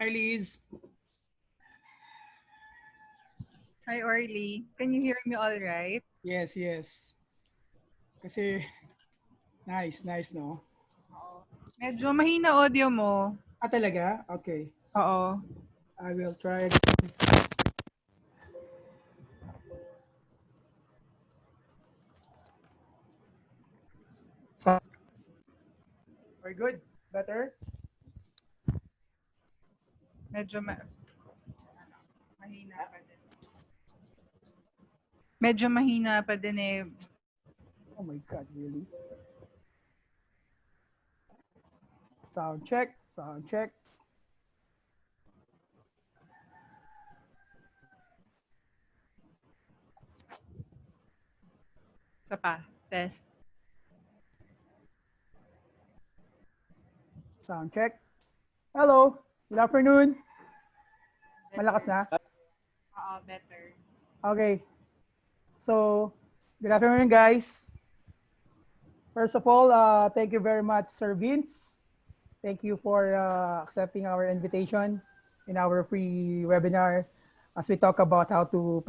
Hi, Liz. Hi, Orly. Can you hear me all right? Yes, yes. Kasi, nice, no? Oo. Medyo mahina audio mo. Ah, talaga? Okay. Oo. I will try. So, we're good? Better? Medyo mahina pa din. Medyo mahina pa din eh. Oh my God, really? Sound check, sound check. Isa pa. Test. Sound check. Hello, good afternoon. Malakas na? Oo, better. Okay. So, good afternoon, guys. First of all, thank you very much, Sir Vince. Thank you for accepting our invitation in our free webinar as we talk about how to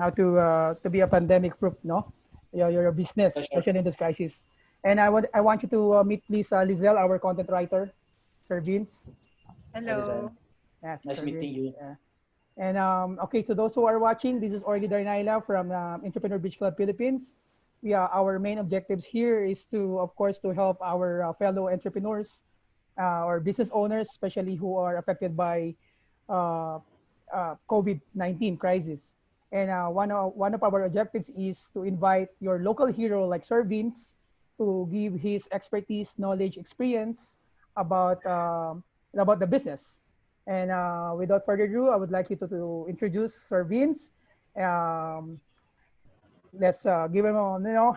how to be a pandemic proof, no? Your business, especially in this crisis. And I want you to meet please Lizelle, our content writer, Sir Vince. Hello. Yes, Nice Sir meeting Vince. you. Yeah. And okay, so those who are watching, this is Orly Darnaila from Entrepreneur Beach Club Philippines. Our main objectives here is to, of course, to help our fellow entrepreneurs or business owners, especially who are affected by COVID-19 crisis. And one of our objectives is to invite your local hero like Sir Vince to give his expertise, knowledge, experience about the business. And without further ado, I would like you to introduce Sir Vince. Let's give him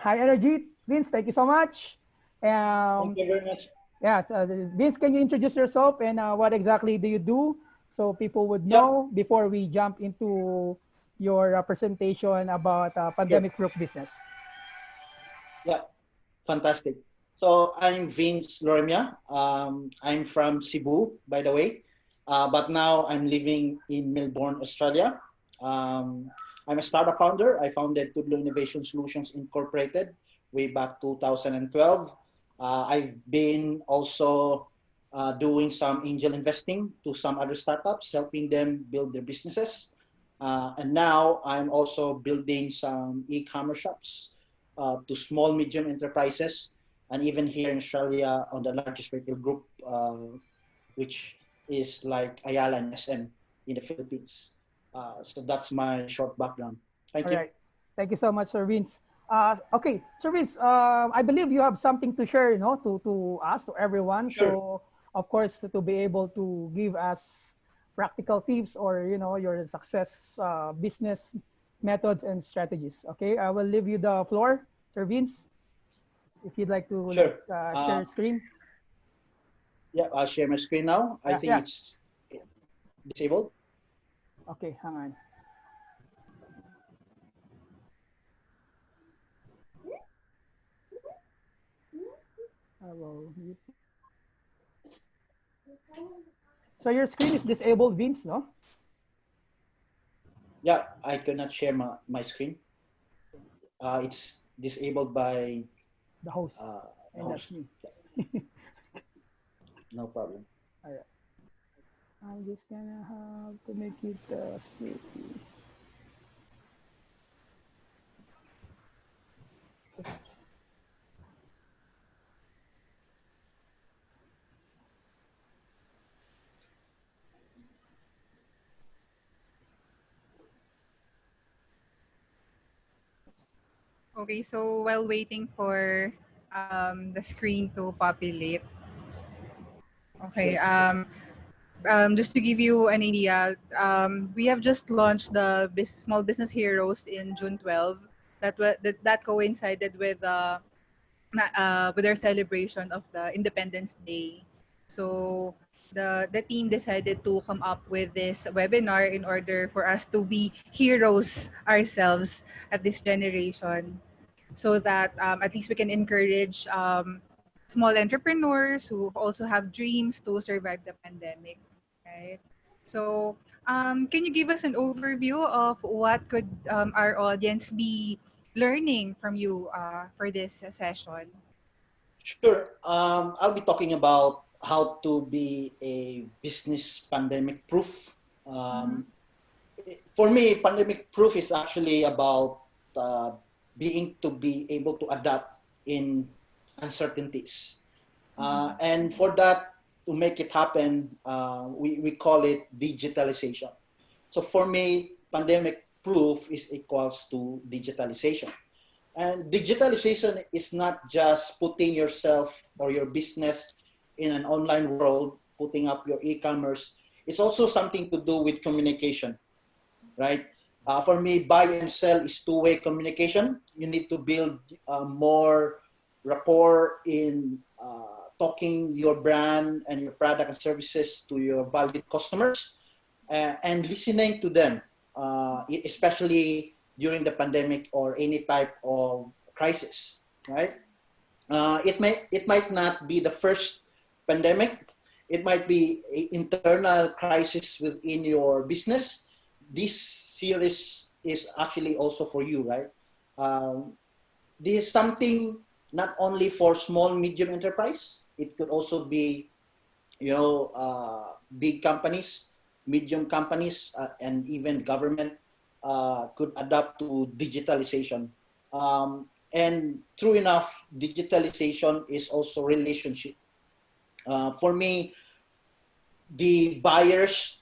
high energy. Vince, thank you so much. Thank you very much. Yeah, Vince, can you introduce yourself and what exactly do you do so people would know before we jump into your presentation about pandemic-proof business? Yeah, fantastic. So I'm Vince Loremia. I'm from Cebu, by the way, but now I'm living in Melbourne, Australia. I'm a startup founder. I founded Tudlo Innovation Solutions Incorporated way back 2012. I've been also doing some angel investing to some other startups, helping them build their businesses. And now I'm also building some e-commerce shops to small, medium enterprises, and even here in Australia on the largest retail group, which is like Ayala and SM in the Philippines. So that's my short background. Thank you. All right. Thank you so much, Sir Vince. Okay, Sir Vince, I believe you have something to share, to us, to everyone. Sure. So, of course, to be able to give us practical tips or, your success business methods and strategies. Okay, I will leave you the floor, Sir Vince, if you'd like to Sure. share screen. Yeah, I'll share my screen now. I think it's disabled. Okay, hang on. So your screen is disabled, Vince, no? Yeah, I cannot share my screen. It's disabled by the host. And host. That's me. No problem. All right. I'm just gonna have to make it split. Okay, so while waiting for the screen to populate. Okay, just to give you an idea, we have just launched the Small Business Heroes in June 12. That coincided with our celebration of the Independence Day. So the team decided to come up with this webinar in order for us to be heroes ourselves at this generation, so that at least we can encourage small entrepreneurs who also have dreams to survive the pandemic. Right. So, can you give us an overview of what could our audience be learning from you for this session? Sure. I'll be talking about how to be a business pandemic proof. Mm-hmm. For me, pandemic proof is actually about uh, being to be able to adapt in uncertainties. And for that, to make it happen, we call it digitalization. So for me, pandemic proof is equals to digitalization. And digitalization is not just putting yourself or your business in an online world, putting up your e-commerce. It's also something to do with communication, right? For me, buy and sell is two-way communication. You need to build more rapport in talking your brand and your product and services to your valued customers and listening to them, especially during the pandemic or any type of crisis, right? It might not be the first pandemic. It might be an internal crisis within your business. This series is actually also for you, right? Um, this is something not only for small, medium enterprise. It could also be, big companies, medium companies, and even government could adapt to digitalization. And true enough, digitalization is also relationship. For me, the buyers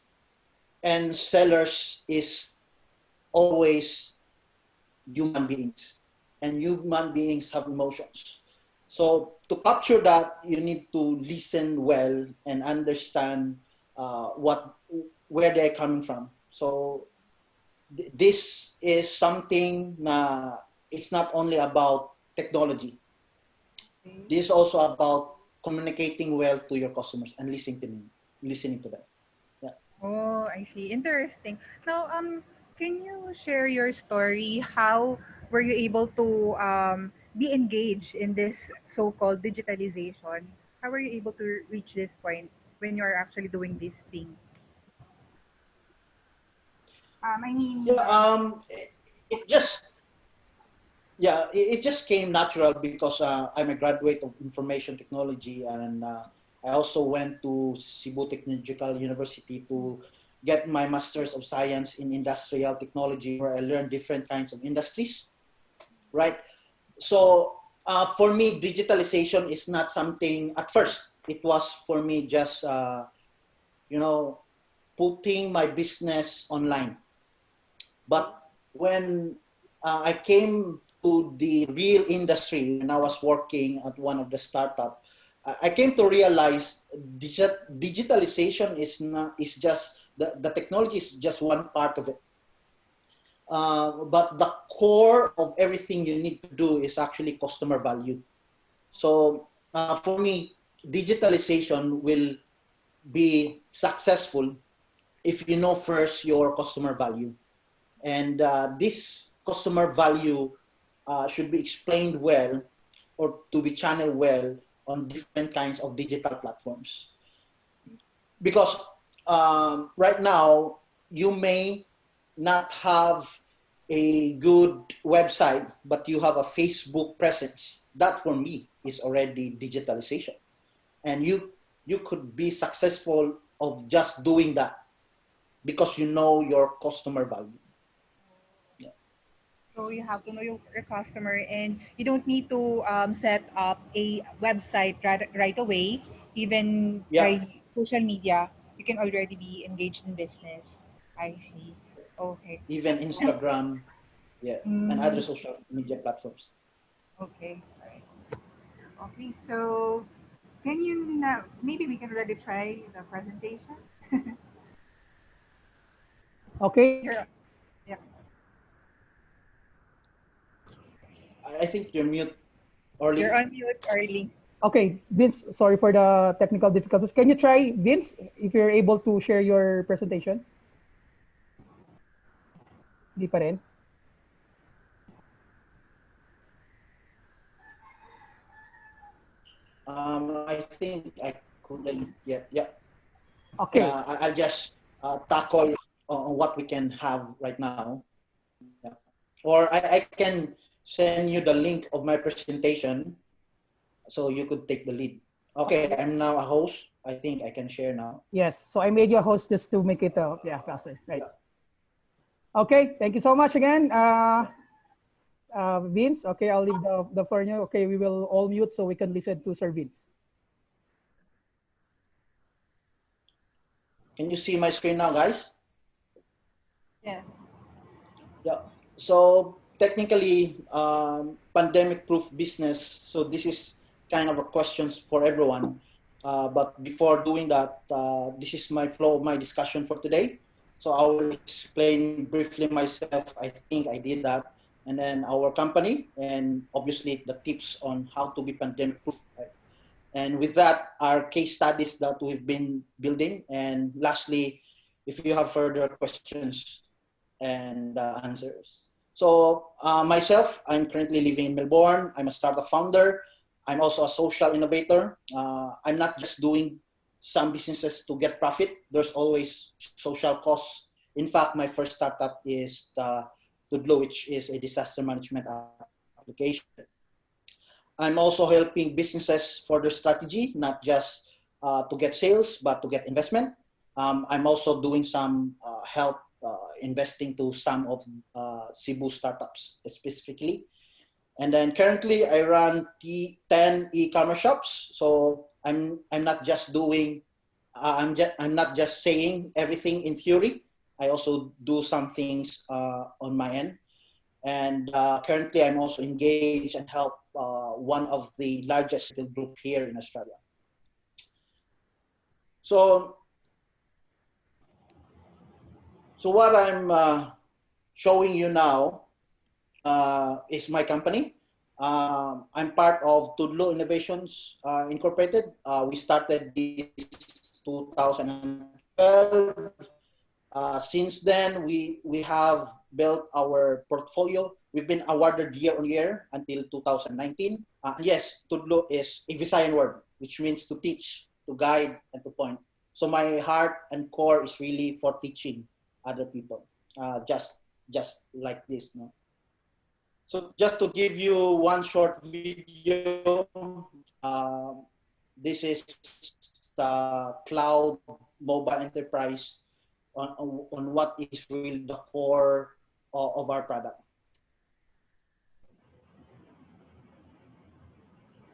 and sellers is always human beings, and human beings have emotions. So to capture that, you need to listen well and understand what where they're coming from. So this is something na it's not only about technology. Okay. This is also about communicating well to your customers and listening to them. Yeah. Oh, I see. Interesting. Now, can you share your story? How were you able to be engaged in this so-called digitalization? How were you able to reach this point when you are actually doing this thing? I mean, Yeah. It just it just came natural because I'm a graduate of information technology, and I also went to Cebu Technological University to get my master's of science in industrial technology, where I learned different kinds of industries, right? So for me, digitalization is not something at first. It was for me just you know putting my business online. But when I came to the real industry, when I was working at one of the startup, I came to realize digitalization is just the technology is just one part of it. But the core of everything you need to do is actually customer value. So for me, digitalization will be successful if you know first your customer value. And this customer value should be explained well or to be channeled well on different kinds of digital platforms. Because right now, you may not have a good website, but you have a Facebook presence. That for me is already digitalization. And you could be successful of just doing that because you know your customer value. Yeah. so you have to know your customer, and you don't need to set up a website right away. Even Yeah. by social media, you can already be engaged in business. I see. Okay. Even Instagram, yeah, and other Mm, social media platforms. okay. Right. Okay. So, can you now? Maybe we can already try the presentation. Okay. You're, yeah. I think you're mute, You're Orly. on mute, Arlie. Okay, Vince, sorry for the technical difficulties. Can you try, Vince, if you're able to share your presentation? Di pa rin? I think I couldn't yet. Yeah. Okay. I'll just tackle on what we can have right now. Yeah. Or I can send you the link of my presentation so you could take the lead. Okay, I'm now a host. I think I can share now. Yes. So I made you a host just to make it yeah, faster. Right. Yeah. Okay. Thank you so much again, Vince. Okay, I'll leave the floor to you. Okay, we will all mute so we can listen to Sir Vince. Can you see my screen now, guys? Yes. Yeah. So technically, pandemic-proof business. So this is kind of a questions for everyone. But before doing that, this is my flow of my discussion for today. So I will explain briefly myself. I think I did that, and then our company, and obviously the tips on how to be pandemic-proof. Right? And with that, our case studies that we've been building. And lastly, if you have further questions and answers. So myself, I'm currently living in Melbourne. I'm a startup founder. I'm also a social innovator. I'm not just doing some businesses to get profit. There's always social costs. In fact, my first startup is Tudlo, which is a disaster management application. I'm also helping businesses for their strategy, not just to get sales, but to get investment. I'm also doing some help investing to some of Cebu startups specifically. And then currently I run 10 e-commerce shops. So I'm not just doing, I'm not just saying everything in theory. I also do some things on my end. And currently I'm also engaged and help one of the largest group here in Australia. So what I'm showing you now is my company. I'm part of Tudlo Innovations Incorporated. We started this 2012. Since then, we have built our portfolio. We've been awarded year on year until 2019. Yes, Tudlo is a Visayan word, which means to teach, to guide, and to point. So my heart and core is really for teaching other people, just like this. No? So just to give you one short video, this is the cloud mobile enterprise on what is really the core of our product.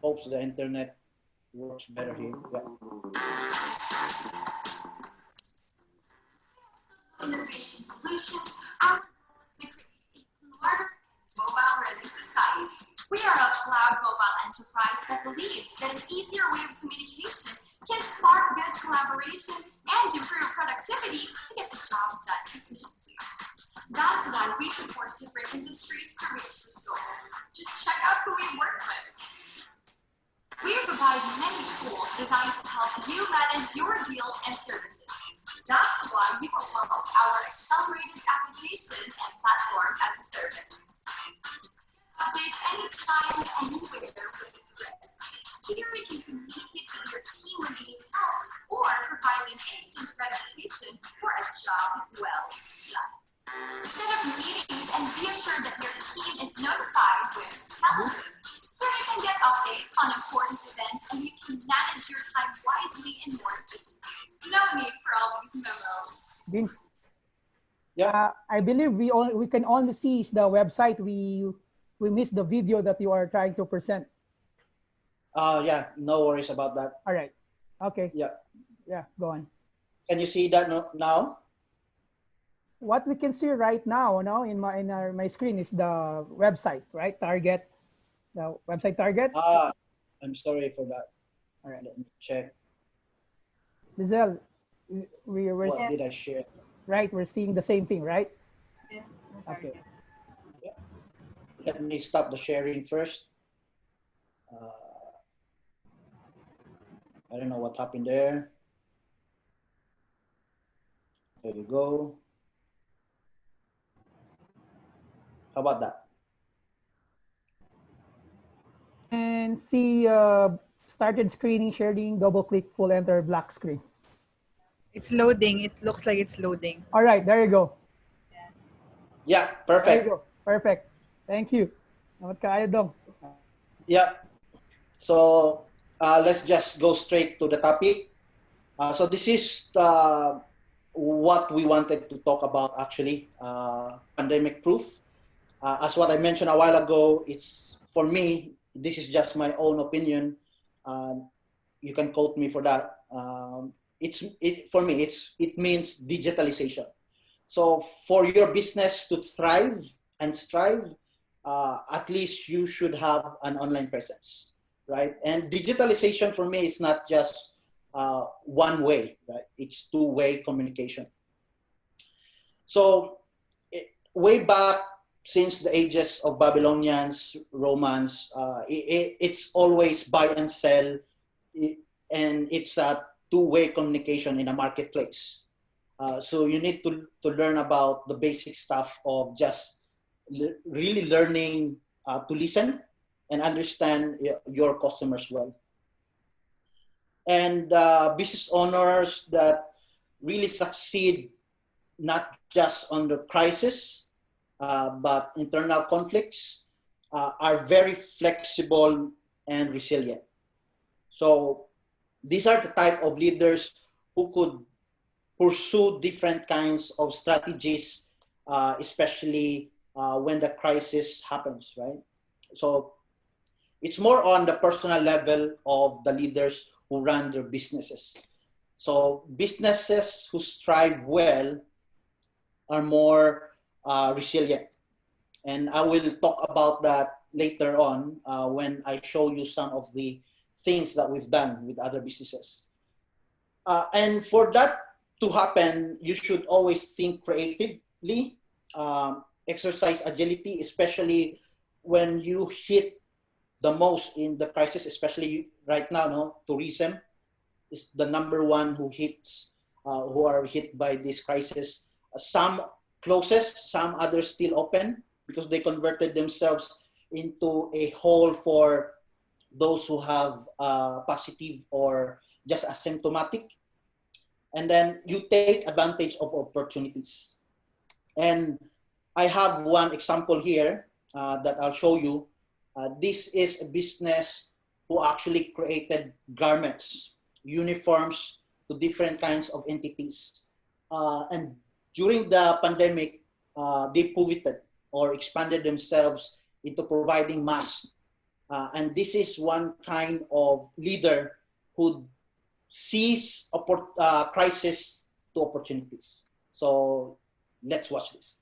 Hopes the internet works better here. Yeah. Innovation solutions, our goal is to create a smarter mobile-ready society. We are a cloud mobile enterprise that believes that an easier way of communication can spark better collaboration and improve productivity to get the job done efficiently. That's why we support different industries to reach this goal. Just check out who we work with. We provide many tools designed to help you manage your deals and services. That's why we developed our accelerated application and platform as a service. Updates anytime, anywhere with threads. Here you can communicate with your team when you need help or provide an instant gratification for a job well done. Set up meetings and be assured that your team is notified with calendar. Here you can get updates on important events and you can manage your time wisely and more efficiently. No need for all these memos. Vince. Yeah. I believe we can only see is the website. We missed the video that you are trying to present. Yeah, no worries about that. All right. Okay. Yeah. Yeah, go on. Can you see that now? What we can see right now, in my screen is the website, right? Target, the website target. I'm sorry for that. All right. Let me check. Lizelle, we're What did I share? right. We're seeing the same thing, right? Yes. Okay. Yeah. Let me stop the sharing first. I don't know what happened there. There you go. How about that? And see started screening, sharing, double click, full enter, black screen. It's loading. It looks like it's loading. All right, there you go. Yeah, There you perfect. go. Perfect. Thank you. Salamat kaayo dong. Yeah. So let's just go straight to the topic. So this is what we wanted to talk about actually, pandemic proof. As what I mentioned a while ago, it's for me, this is just my own opinion. You can quote me for that. For me, it means digitalization. So for your business to thrive and strive, at least you should have an online presence, right? And digitalization for me is not just one way, right? It's two-way communication. So way back since the ages of Babylonians, Romans, it's always buy and sell, and it's a two-way communication in a marketplace. So you need to learn about the basic stuff of just really learning to listen and understand your customers well. And business owners that really succeed not just under crisis, but internal conflicts, are very flexible and resilient. So these are the type of leaders who could pursue different kinds of strategies, especially when the crisis happens, right? So it's more on the personal level of the leaders who run their businesses. So businesses who strive well are more resilient. And I will talk about that later on when I show you some of the things that we've done with other businesses. And for that to happen, you should always think creatively, exercise agility, especially when you hit the most in the crisis, especially right now, no? Tourism is the number one who are hit by this crisis. Some closes, some others still open because they converted themselves into a hole for those who have positive or just asymptomatic. And then you take advantage of opportunities. And I have one example here that I'll show you. This is a business who actually created garments, uniforms to different kinds of entities. And during the pandemic, they pivoted or expanded themselves into providing masks. And this is one kind of leader who sees crisis to opportunities. So let's watch this.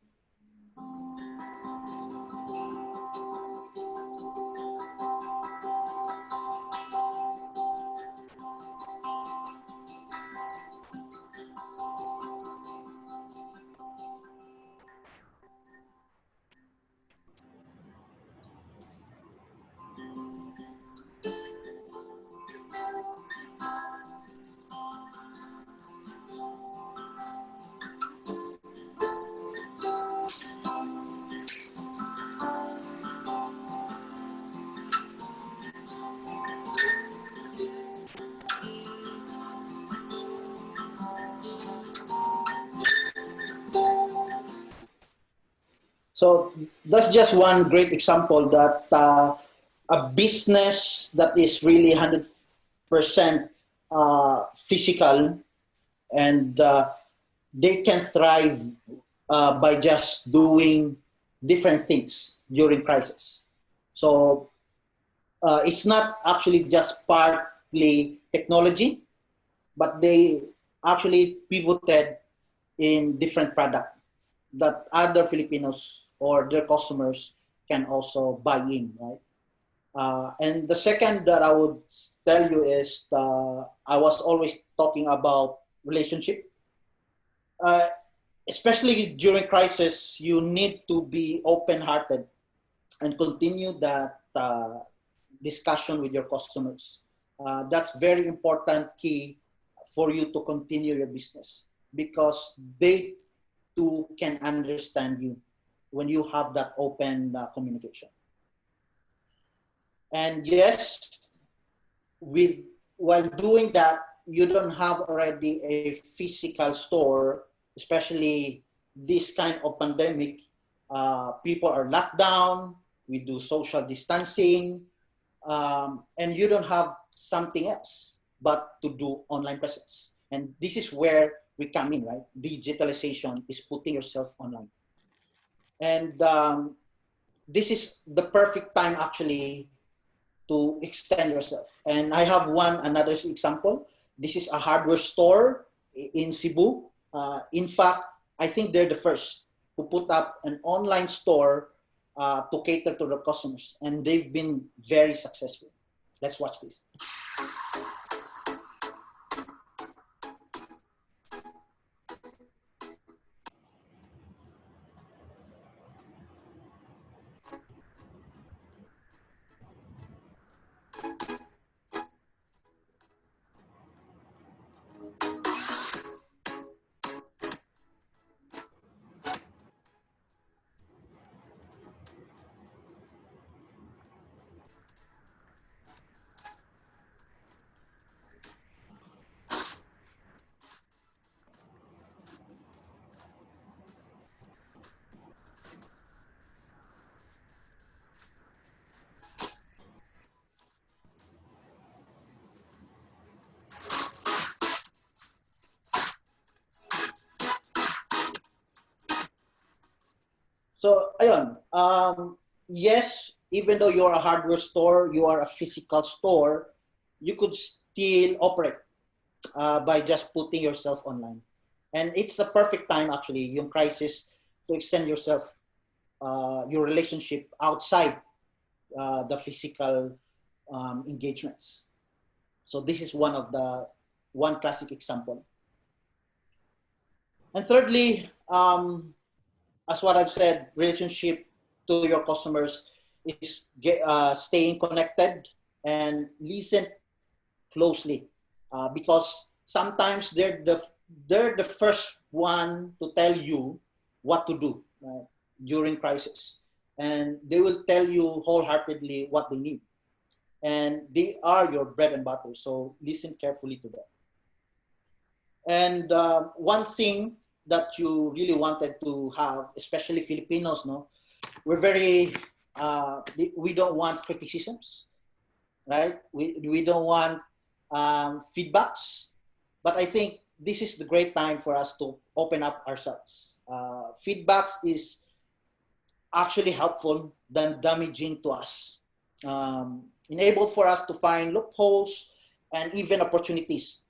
So that's just one great example that a business that is really 100% physical and they can thrive by just doing different things during crisis. So it's not actually just partly technology, but they actually pivoted in different product that other Filipinos or their customers can also buy in, right? And the second that I would tell you is I was always talking about relationship. Especially during crisis, you need to be open-hearted and continue that discussion with your customers. That's very important key for you to continue your business because they too can understand you when you have that open communication. And yes, while doing that, you don't have already a physical store, especially this kind of pandemic, people are locked down, we do social distancing, and you don't have something else but to do online presence. And this is where we come in, right? Digitalization is putting yourself online. And this is the perfect time actually to extend yourself. And I have another example. This is a hardware store in Cebu. In fact, I think they're the first to put up an online store to cater to the customers, and they've been very successful. Let's watch this. So, ayun, yes, even though you're a hardware store, you are a physical store, you could still operate by just putting yourself online. And it's a perfect time, actually, yung crisis, to extend yourself, your relationship outside the physical engagements. So this is one classic example. And thirdly, as what I've said, relationship to your customers is staying connected and listen closely, because sometimes they're the first one to tell you what to do, right, during crisis, and they will tell you wholeheartedly what they need, and they are your bread and butter. So listen carefully to them. And one thing that you really wanted to have, especially Filipinos, no, we're very we don't want criticisms, right? We don't want feedbacks, but I think this is the great time for us to open up ourselves. Feedbacks is actually helpful than damaging to us. Enabled for us to find loopholes and even opportunities.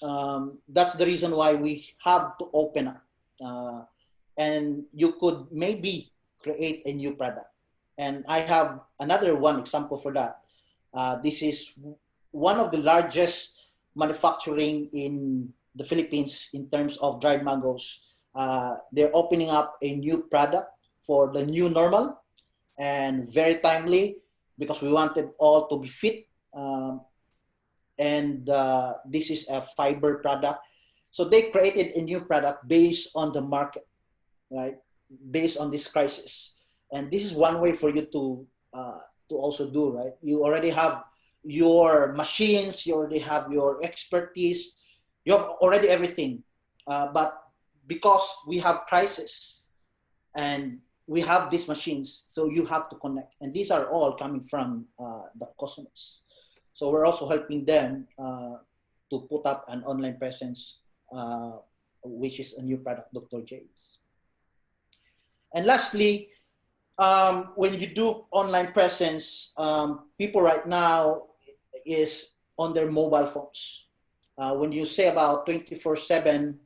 That's the reason why we have to open up. And you could maybe create a new product. And I have another one example for that. This is one of the largest manufacturing in the Philippines in terms of dried mangoes. They're opening up a new product for the new normal, and very timely because we wanted all to be fit. And this is a fiber product. So they created a new product based on the market, right? Based on this crisis. And this is one way for you to also do, right? You already have your machines, you already have your expertise, you have already everything. But because we have crisis and we have these machines, so you have to connect. And these are all coming from the customers. So we're also helping them to put up an online presence, which is a new product, Dr. J's. And lastly, when you do online presence, people right now is on their mobile phones. When you say about 24/7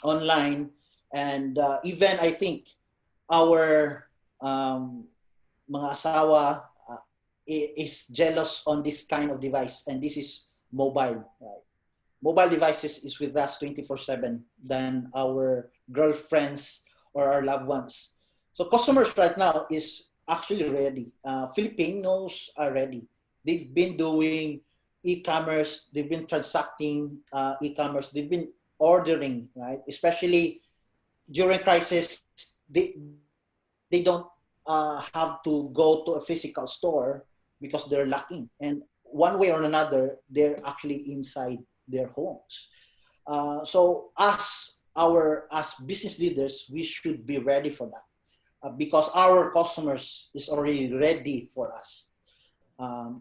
online, and even I think our mga asawa is jealous on this kind of device, and this is mobile, right? Mobile devices is with us 24/7 than our girlfriends or our loved ones. So customers right now is actually ready. Filipinos are ready. They've been doing e-commerce. They've been transacting e-commerce. They've been ordering, right? Especially during crisis, they don't have to go to a physical store because they're lacking. And one way or another, they're actually inside their homes. So as business leaders, we should be ready for that because our customers is already ready for us.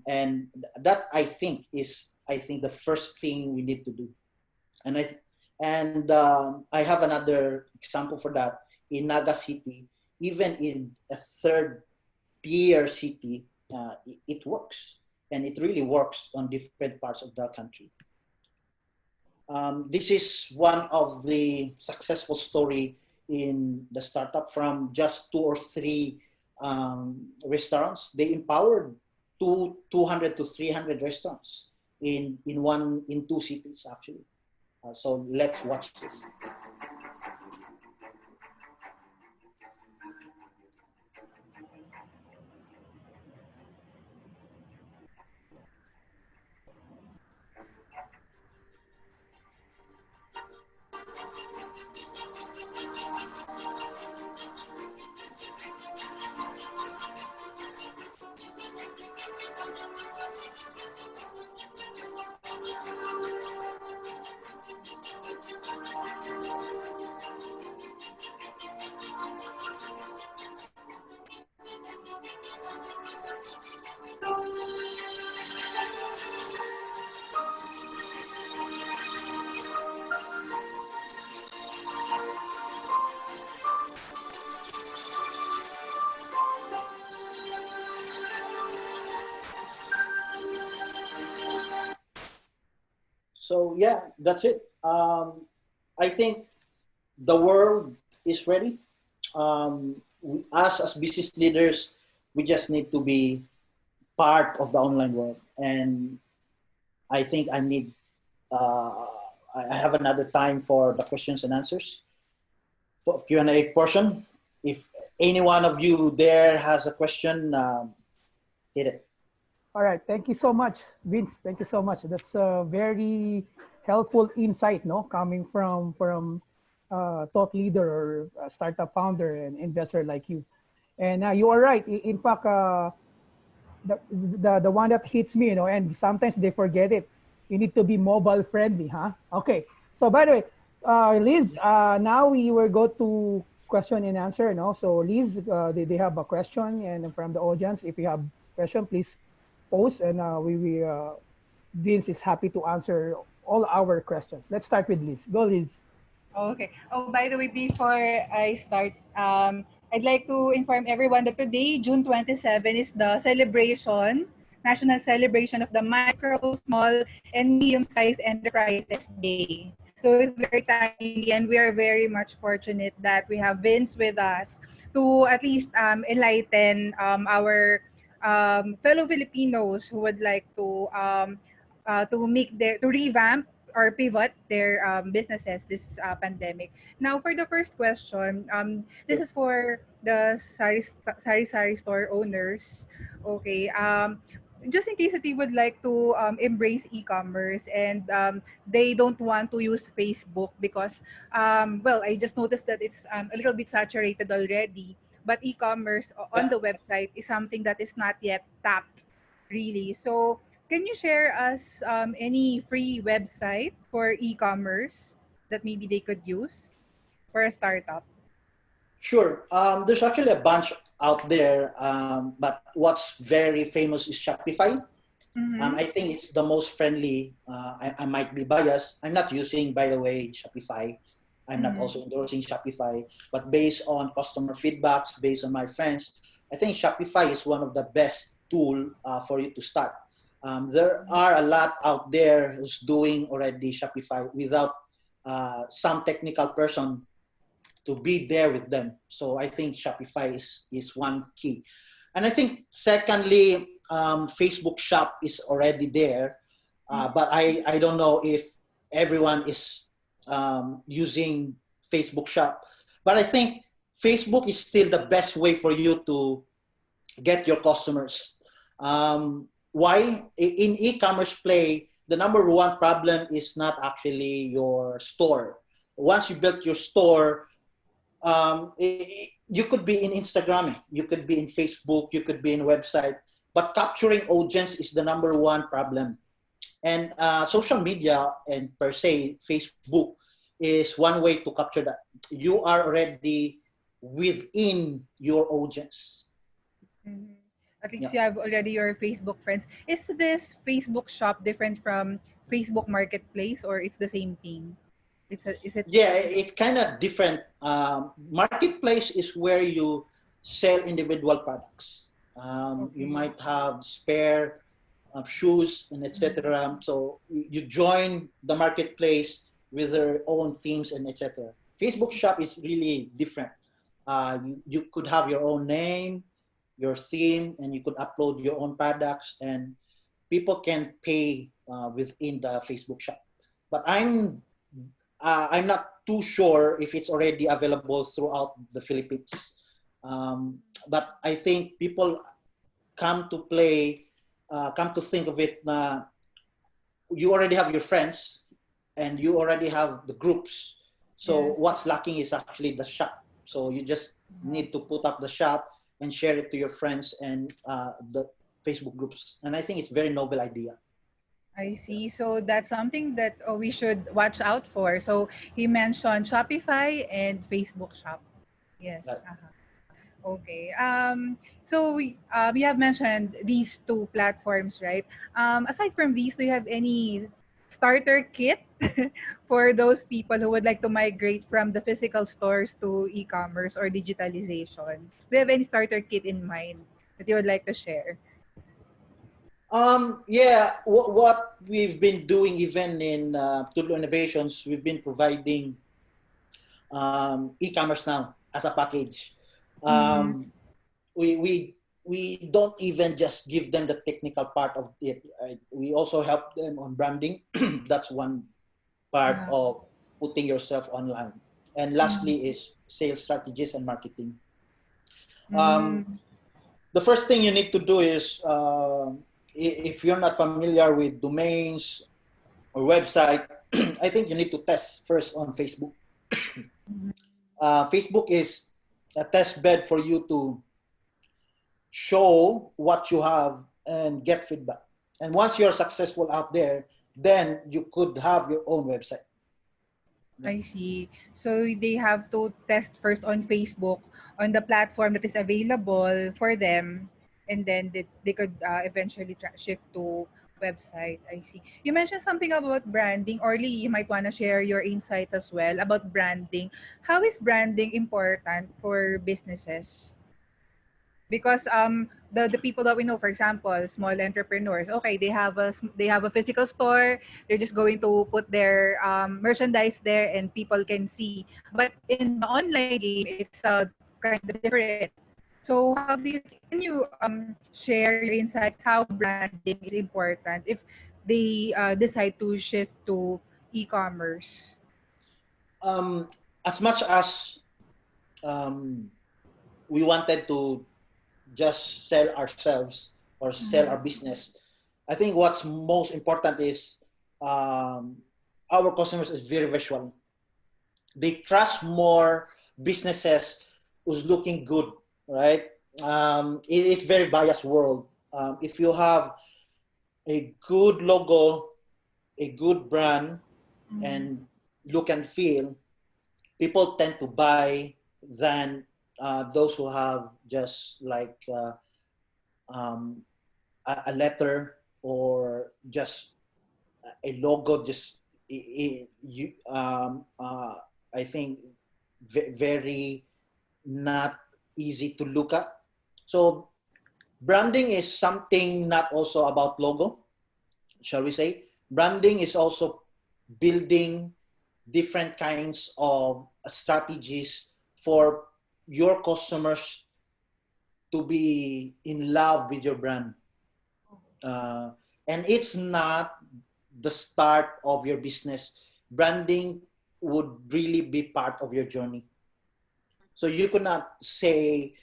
And that I think the first thing we need to do. And I have another example for that in Naga City. Even in a third tier city, it works, and it really works on different parts of the country. This is one of the successful story in the startup. From just 2 or 3 restaurants, they empowered 200 to 300 restaurants in 2 cities actually. So let's watch this. So yeah, that's it. I think the world is ready. Us as business leaders, we just need to be part of the online world. And I think I have another time for the questions and answers for Q&A portion. If any one of you there has a question, hit it. All right. Thank you so much, Vince. Thank you so much. That's a very helpful insight, no, coming from thought leader or a startup founder and investor like you. And you are right. In fact, the one that hits me, and sometimes they forget it. You need to be mobile friendly, huh? Okay. So by the way, Liz, now we will go to question and answer. So Liz, they have a question, and from the audience, if you have question, please post, and Vince is happy to answer all our questions. Let's start with Liz. Go, Liz. Okay. Oh, by the way, before I start, I'd like to inform everyone that today, June 27, is the national celebration of the micro, small, and medium-sized enterprises day. So it's very timely, and we are very much fortunate that we have Vince with us to at least enlighten our fellow Filipinos who would like to revamp or pivot their businesses this pandemic. Now, for the first question, this is for the sari store owners. Okay. Just in case that they would like to embrace e-commerce and they don't want to use Facebook because, well, I just noticed that it's a little bit saturated already. But e-commerce on the website is something that is not yet tapped, really. So, can you share us any free website for e-commerce that maybe they could use for a startup? Sure. There's actually a bunch out there, but what's very famous is Shopify. I think it's the most friendly. I might be biased. I'm not using, by the way, Shopify. I'm not also endorsing Shopify, but based on customer feedbacks, based on my friends, I think Shopify is one of the best tool for you to start. There are a lot out there who's doing already Shopify without some technical person to be there with them. So I think Shopify is one key. And I think secondly, Facebook Shop is already there, but I don't know if everyone is using Facebook Shop. But I think Facebook is still the best way for you to get your customers. Why? In e-commerce play, the number one problem is not actually your store. Once you built your store, you could be in Instagram, you could be in Facebook, you could be in website, but capturing audience is the number one problem. And social media and per se Facebook is one way to capture that. You are already within your audience. Mhm. At least Yeah. you have already your Facebook friends. Is this Facebook shop different from Facebook Marketplace, or it's the same thing? Is it? Yeah, it's kind of different. Marketplace is where you sell individual products. You Okay. might have spare shoes and etc. So you join the marketplace with their own themes and etc. Facebook Shop is really different. You could have your own name, your theme, and you could upload your own products, and people can pay within the Facebook Shop. But I'm not too sure if it's already available throughout the Philippines. But I think people come to play, come to think of it, you already have your friends and you already have the groups. So Yes. what's lacking is actually the shop. So you just need to put up the shop and share it to your friends and the Facebook groups. And I think it's a very noble idea. I see. So that's something that we should watch out for. So he mentioned Shopify and Facebook Shop. Yes. Right. Okay. So we have mentioned these two platforms, right? Aside from these, do you have any starter kit for those people who would like to migrate from the physical stores to e-commerce or digitalization? Do you have any starter kit in mind that you would like to share? Yeah, what we've been doing even in Tudlo Innovations, we've been providing e-commerce now as a package. Mm-hmm. Um, we don't even just give them the technical part of it. Right? We also help them on branding. That's one part Uh, of putting yourself online. And mm-hmm. lastly is sales strategies and marketing. Um, Mm-hmm. the first thing you need to do is if you're not familiar with domains or website, I think you need to test first on Facebook. Facebook is a test bed for you to show what you have and get feedback. And once you're successful out there, then you could have your own website. Yeah. I see. So they have to test first on Facebook on the platform that is available for them, and then they could eventually shift to website. I see. You mentioned something about branding. Orly, you might want to share your insight as well about branding. How is branding important for businesses? Because the people that we know, for example, small entrepreneurs, okay, they have a physical store, they're just going to put their merchandise there and people can see, but in the online game it's kind of different. So how do you think, can you share your insights how branding is important if they decide to shift to e-commerce? Um, as much as um, we wanted to just sell ourselves or sell our business, I think what's most important is um, our customers is very visual. They trust more businesses who's looking good, right? It's very biased world. If you have a good logo, a good brand, and look and feel, people tend to buy than those who have just like um, a letter or just a logo. Just you, I think very not easy to look at. So branding is something not also about logo, shall we say. Branding is also building different kinds of strategies for your customers to be in love with your brand. Uh, and it's not the start of your business. Branding would really be part of your journey. So you could not say,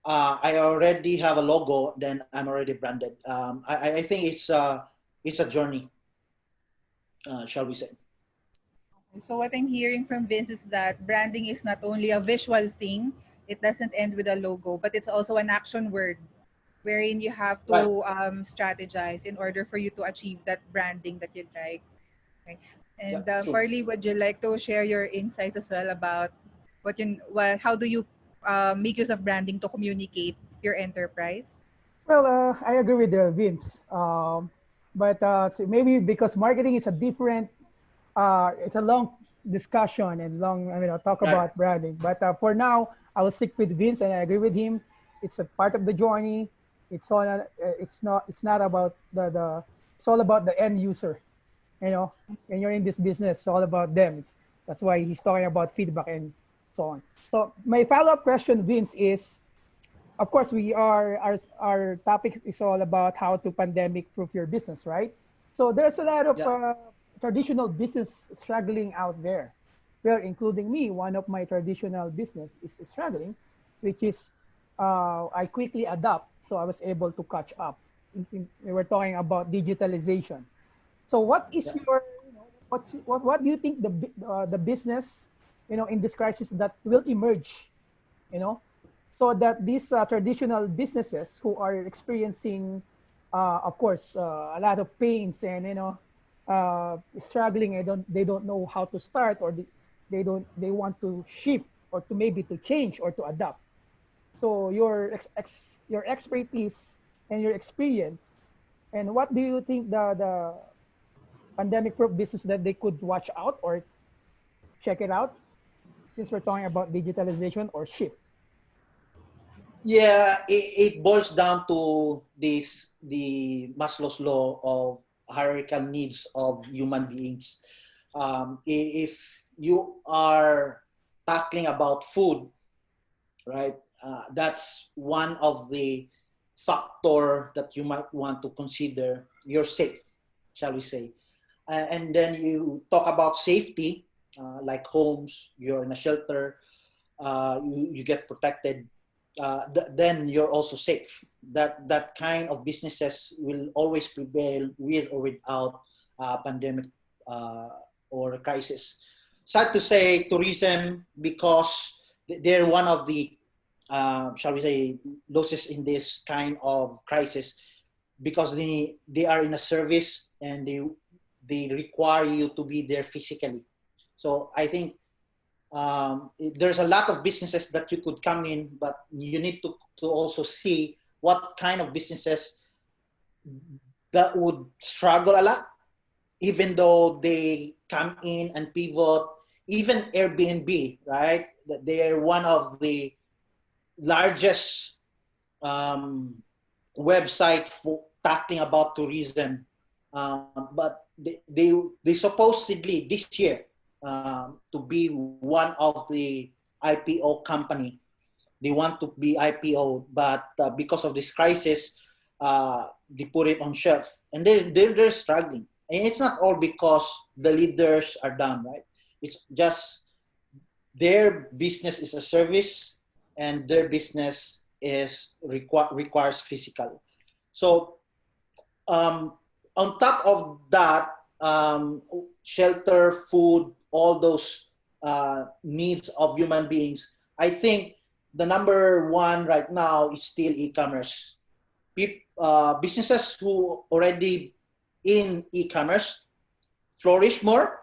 I already have a logo, then I'm already branded. I think it's a journey, shall we say. So what I'm hearing from Vince is that branding is not only a visual thing, it doesn't end with a logo, but it's also an action word. wherein you have Right. to strategize in order for you to achieve that branding that you'd like. Okay. Yeah, And true. Carly, would you like to share your insights as well about how do you make use of branding to communicate your enterprise? Well, I agree with Vince. But so maybe because marketing is a different, it's a long discussion and long, talk Right. about branding. But for now, I will stick with Vince, and I agree with him. It's a part of the journey. It's not about it's all about the end user. When you're in this business, it's all about them. That's why he's talking about feedback and so on. So my follow-up question, Vince, is, of course, our topic is all about how to pandemic proof your business, right? So there's a lot of Yeah. traditional business struggling out there. Well, including me, one of my traditional business is struggling, which is I quickly adapt, so I was able to catch up. We were talking about digitalization. So what is Yeah. your, what do you think the business, in this crisis that will emerge, you know, so that these traditional businesses who are experiencing, of course, a lot of pains and struggling, and they don't know how to start, or they want to shift, or to maybe to change or to adapt. So your expertise and your experience, and what do you think the pandemic proof business that they could watch out or check it out, since we're talking about digitalization or shift? Yeah, it boils down to the Maslow's law of hierarchical needs of human beings. If you are tackling about food, right, that's one of the factor that you might want to consider. You're safe, shall we say. And then you talk about safety, like homes, you're in a shelter, you get protected, then you're also safe. That kind of businesses will always prevail with or without pandemic or crisis. Sad to say, tourism, because they're one of the shall we say losses in this kind of crisis, because they are in a service, and they require you to be there physically. So I think there's a lot of businesses that you could come in, but you need to also see what kind of businesses that would struggle a lot, even though they come in and pivot. Even Airbnb, right? They are one of the largest website for tackling about tourism. But they supposedly this year to be one of the IPO company. They want to be IPO, but because of this crisis, they put it on shelf, and they're struggling. And it's not all because the leaders are down, right? It's just their business is a service, and their business requires physical. So on top of that, shelter, food, all those needs of human beings, I think the number one right now is still e-commerce. Businesses who already in e-commerce flourish more.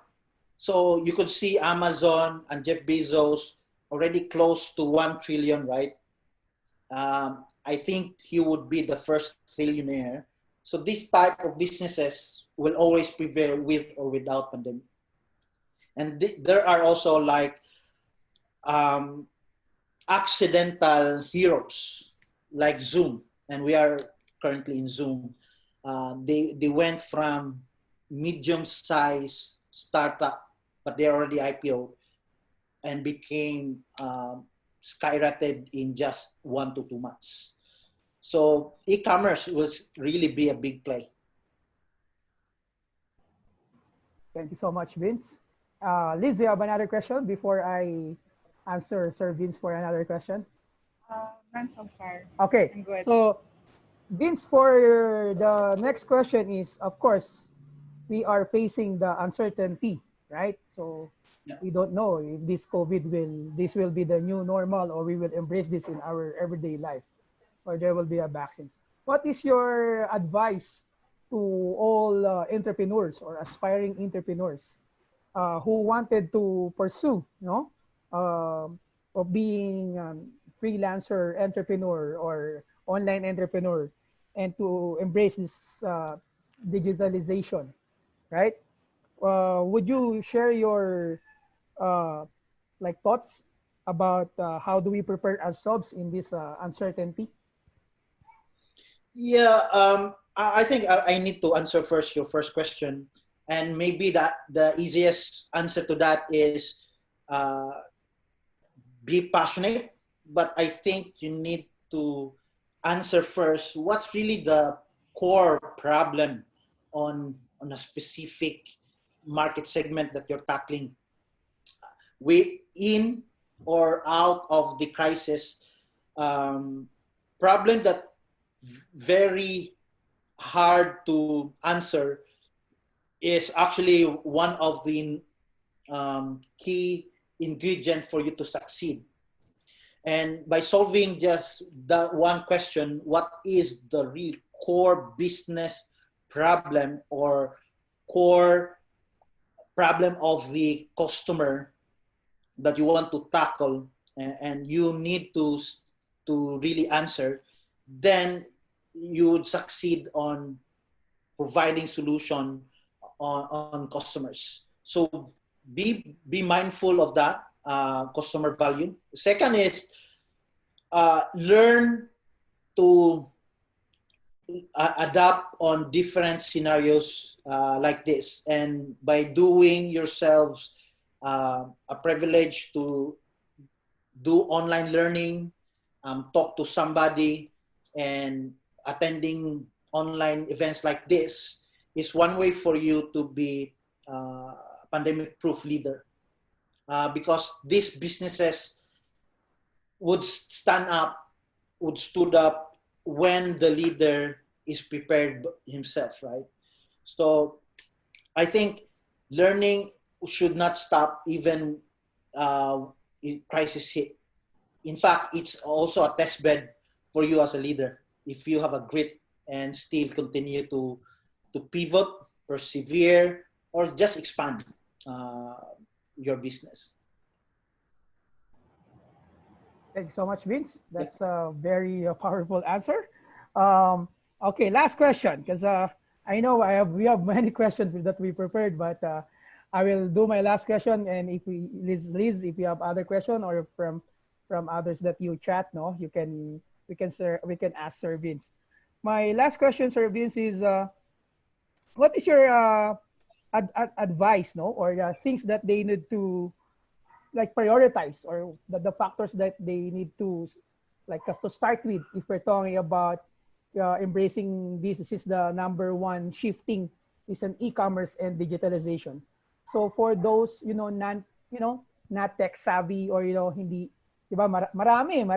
So you could see Amazon and Jeff Bezos already close to 1 trillion, right? I think he would be the first trillionaire. So this type of businesses will always prevail with or without pandemic. And there are also like accidental heroes like Zoom, and we are currently in Zoom. They went from medium-sized startup, but they're already IPO, and became skyrocketed in just 1 to 2 months. So e-commerce will really be a big play. Thank you so much, Vince. Liz, you have another question before I answer Sir Vince for another question? None so far. Okay, I'm good. so Vince, for the next question is, of course, we are facing the uncertainty, right? So we don't know if this this will be the new normal, or we will embrace this in our everyday life, or there will be a vaccine. what is your advice to all entrepreneurs or aspiring entrepreneurs who wanted to pursue, of being freelancer entrepreneur or online entrepreneur, and to embrace this digitalization, right? Would you share your like thoughts about how do we prepare ourselves in this uncertainty? Yeah, I think I need to answer first your first question, and maybe that the easiest answer to that is be passionate. But I think you need to answer first what's really the core problem on a specific market segment that you're tackling. We in or out of the crisis, problem that very hard to answer is actually one of the key ingredient for you to succeed. And by solving just that one question, what is the real core business problem or core problem of the customer that you want to tackle, and you need to really answer, then you would succeed on providing solution on customers. So be mindful of that customer value. Second is learn to adapt on different scenarios like this, and by doing yourselves a privilege to do online learning, talk to somebody, and attending online events like this is one way for you to be a pandemic-proof leader. Because these businesses would stand up, would stood up when the leader is prepared himself, right? So I think learning should not stop even crisis hit. In fact, it's also a test bed for you as a leader. If you have a grit and still continue to pivot, persevere, or just expand your business. Thanks so much, Vince. That's a very powerful answer. Okay, last question, because I know we have many questions that we prepared, but I will do my last question. And if Liz, if you have other question or from others that you chat, no, we can ask Sir Vince. My last question, Sir Vince, is what is your advice, no, or things that they need to like prioritize, or the factors that they need to like us to start with if we're talking about embracing this is the number one shifting is an e-commerce and digitalization. So for those not tech savvy, or hindi, diba, maraming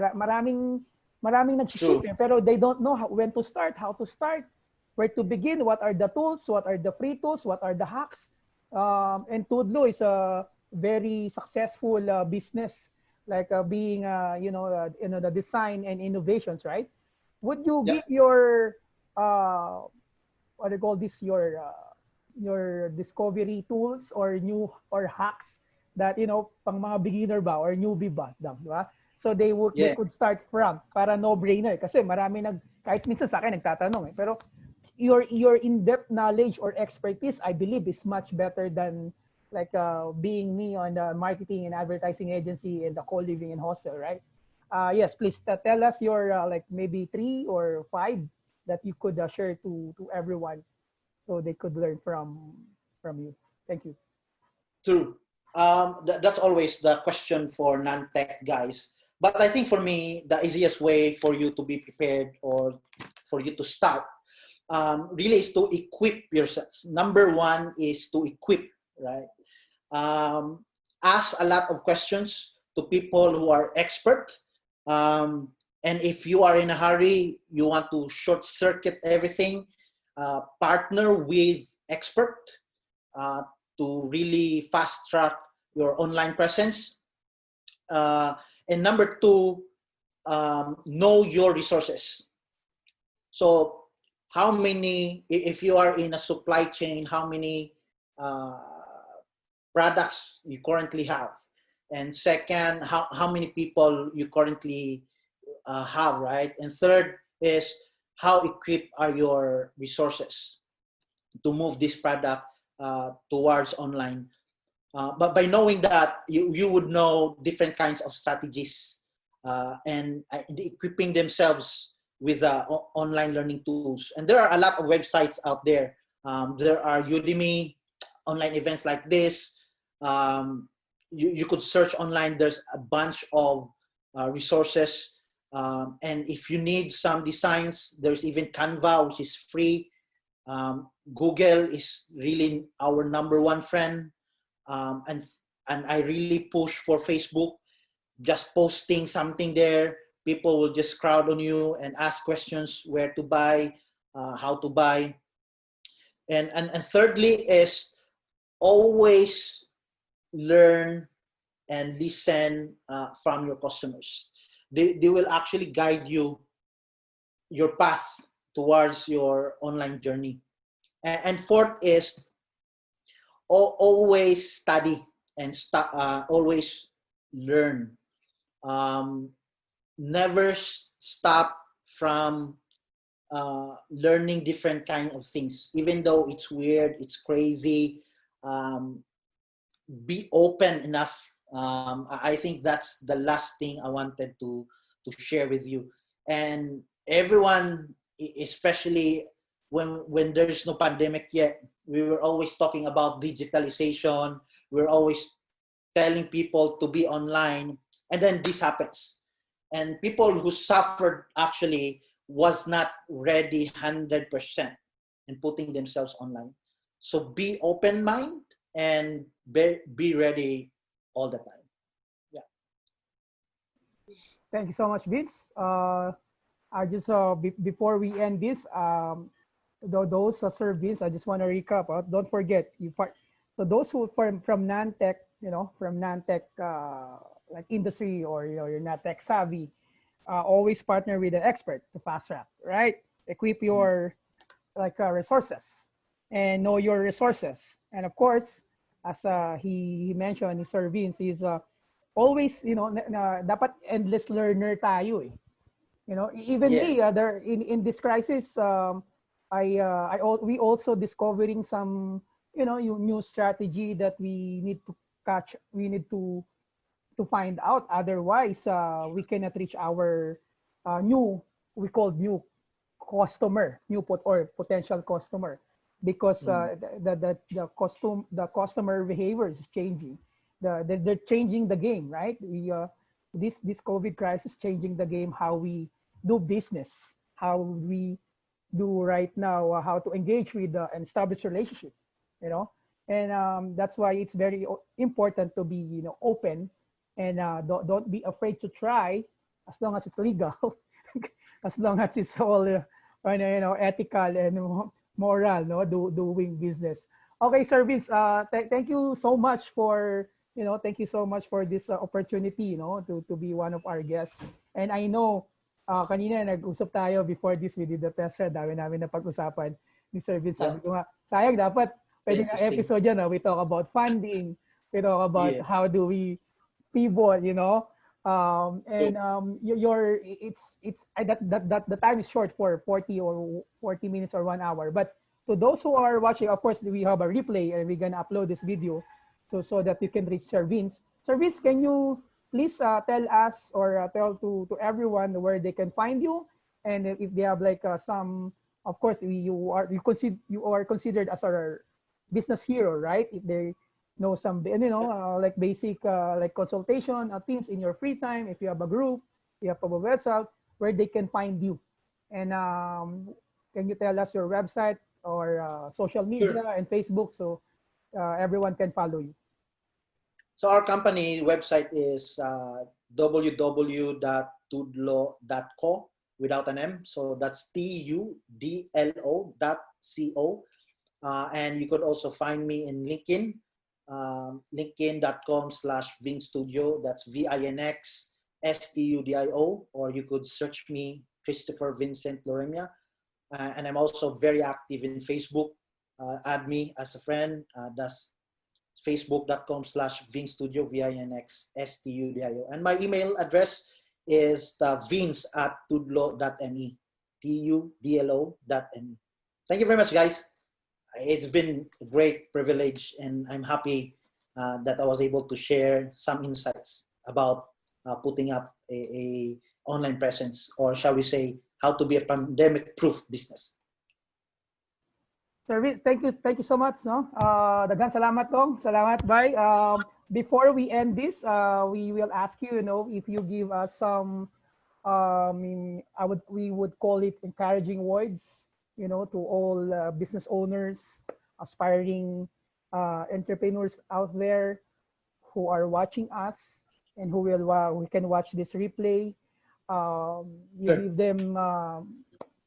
nag-ship, pero they don't know when to start, how to start, where to begin, what are the tools, what are the free tools, what are the hacks. And Tudlo is a very successful business, like being the design and innovations, right? Would you give your what do you call this, your discovery tools or hacks that pang mga beginner ba or newbie ba, diba? So they would this could start from, para no brainer, kasi marami kahit minsan sa akin nagtatanong pero your in-depth knowledge or expertise, I believe, is much better than like being me on the marketing and advertising agency and the co-living and hostel, right? Yes, please tell us your like maybe 3 or 5 that you could share to everyone so they could learn from you. Thank you. True. That's always the question for non-tech guys. But I think for me, the easiest way for you to be prepared or for you to start really is to equip yourself. Number one is to equip, right? Ask a lot of questions to people who are expert. And if you are in a hurry, you want to short circuit everything, partner with expert to really fast track your online presence. And number two, know your resources. So how many, if you are in a supply chain, how many products you currently have? And second, how many people you currently have, right? And third is how equipped are your resources to move this product towards online. But by knowing that, you would know different kinds of strategies and equipping themselves with online learning tools. And there are a lot of websites out there. There are Udemy, online events like this. You could search online. There's a bunch of resources. And if you need some designs, there's even Canva, which is free. Google is really our #1 friend. And I really push for Facebook. Just posting something there, people will just crowd on you and ask questions, where to buy, how to buy. And thirdly is always learn and listen from your customers. They will actually guide you your path towards your online journey. And fourth is always study and always learn. Never stop from learning different kind of things, even though it's weird, it's crazy. Be open enough. I think that's the last thing I wanted to share with you. And everyone, especially when there's no pandemic yet, we were always talking about digitalization. We're always telling people to be online, and then this happens. And people who suffered actually was not ready 100% in putting themselves online. So be open mind and be ready all the time. Yeah. Thank you so much, Vince. I just before we end this, those surveys, I just want to recap. Don't forget, so those who from non-tech, from non-tech like industry, or you're not tech savvy, always partner with an expert to fast track, right? Equip your resources and know your resources. And of course, as he mentioned, Sir Vince is always, dapat endless learner tayo eh. Even Yes. me, there in this crisis, we also discovering some, new strategy that we need to catch. We need to find out. Otherwise, we cannot reach our we call new customer, or potential customer, because the customer behavior is changing. They're changing the game, right? This COVID crisis changing the game, how we do business, how we do right now, how to engage with and establish relationship, and that's why it's very important to be open, and don't be afraid to try, as long as it's legal, as long as it's all ethical and moral, doing business. Okay, Sir Vince, thank you so much for this opportunity, to be one of our guests. And I know kanina nag-usap tayo before this, we did the test run, dami namin na pag-usapan ni Sir Vince. Sabi ko nga, sayang, dapat pwede nga episode yan, we talk about funding, we talk about how do we pivot, the time is short for 40 minutes or 1 hour. But to those who are watching, of course, we have a replay, and we're gonna upload this video so that you can reach Sir Vince. Sir Vince, can you please tell us, or tell to everyone where they can find you, and if they have some, of course, you are considered as our business hero, right? If they know some, like basic consultation teams in your free time, if you have a group, you have a website where they can find you, and can you tell us your website or social media and Facebook, so everyone can follow you? So our company website is www.tudlo.co without an M. So that's TUDLO.co. And you could also find me in LinkedIn, linkedin.com/VinStudio. That's VINXSTUDIO. Or you could search me, Kristoffer Vincent Loremia. and I'm also very active in Facebook. Add me as a friend. That's facebook.com/vinstudio, VINXSTUDIO. And my email address is vince@tudlo.me, TUDLO.me. Thank you very much, guys. It's been a great privilege, and I'm happy that I was able to share some insights about putting up a online presence, or shall we say, how to be a pandemic-proof business. Sir Vince, thank you so much. No, daghang salamat dong. Salamat, bye. Before we end this, we will ask you, if you give us some, we would call it encouraging words, to all business owners, aspiring entrepreneurs out there who are watching us and who can watch this replay. You give them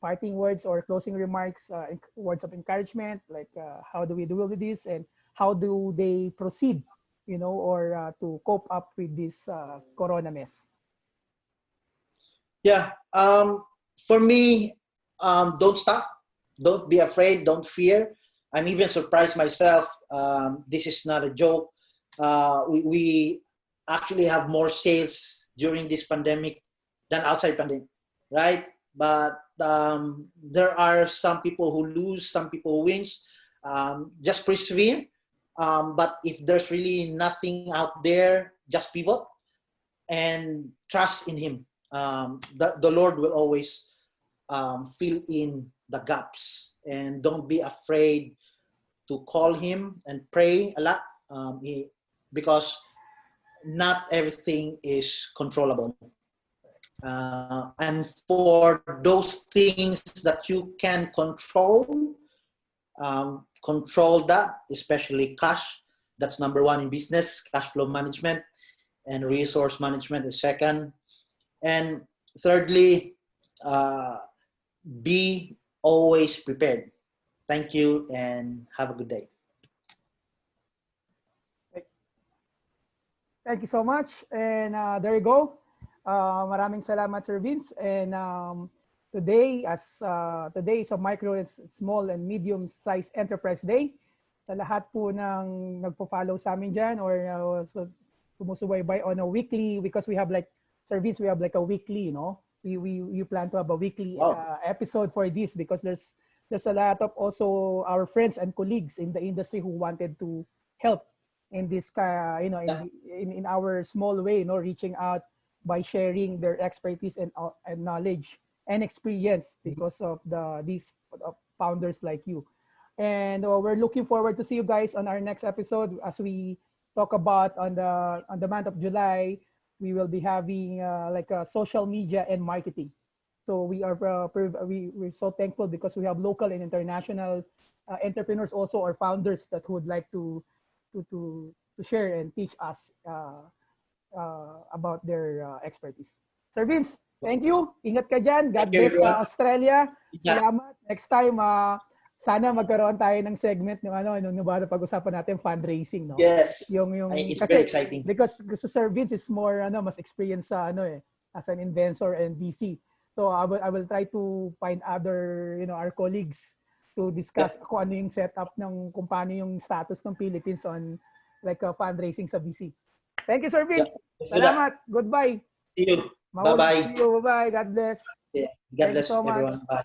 parting words or closing remarks, words of encouragement, like how do we deal with this and how do they proceed, or to cope up with this corona mess? Yeah, for me, don't stop, don't be afraid, don't fear. I'm even surprised myself. This is not a joke. We actually have more sales during this pandemic than outside pandemic, right? But there are some people who lose, some people who wins. Just persevere. But if there's really nothing out there, just pivot and trust in Him. The Lord will always fill in the gaps, and don't be afraid to call Him and pray a lot, because not everything is controllable. And for those things that you can control, control that, especially cash. That's number one in business. Cash flow management and resource management is second. And thirdly, be always prepared. Thank you and have a good day. Thank you so much. And there you go. Maraming salamat, Sir Vince. And today is a micro and small and medium-sized enterprise day. Sa lahat po ng nagpo-follow sa amin dyan or sumusubaybay on a weekly, because we have like, Sir Vince, we have like a weekly, we plan to have a weekly episode for this, because there's a lot of also our friends and colleagues in the industry who wanted to help in this, in our small way, reaching out by sharing their expertise and knowledge and experience because of these founders like you. And we're looking forward to see you guys on our next episode as we talk about on the month of July. We will be having like a social media and marketing. So we're so thankful because we have local and international entrepreneurs also, or founders that would like to share and teach us about their expertise. Sir Vince, thank you. Ingat ka dyan. God bless Australia. Salamat. Next time, sana magkaroon tayo ng segment ng pag-usapan natin fundraising, no? Yes. It's kasi, very exciting. Because Sir Vince is more mas experience sa as an investor and VC. So I will try to find other our colleagues to discuss kung ano yung setup kung paano yung status ng Philippines on like fundraising sa VC. Thank you, Sir Vince. Salamat. Goodbye. See you. Bye-bye. See you. Bye-bye. God bless. Yeah. God bless everyone. Bye.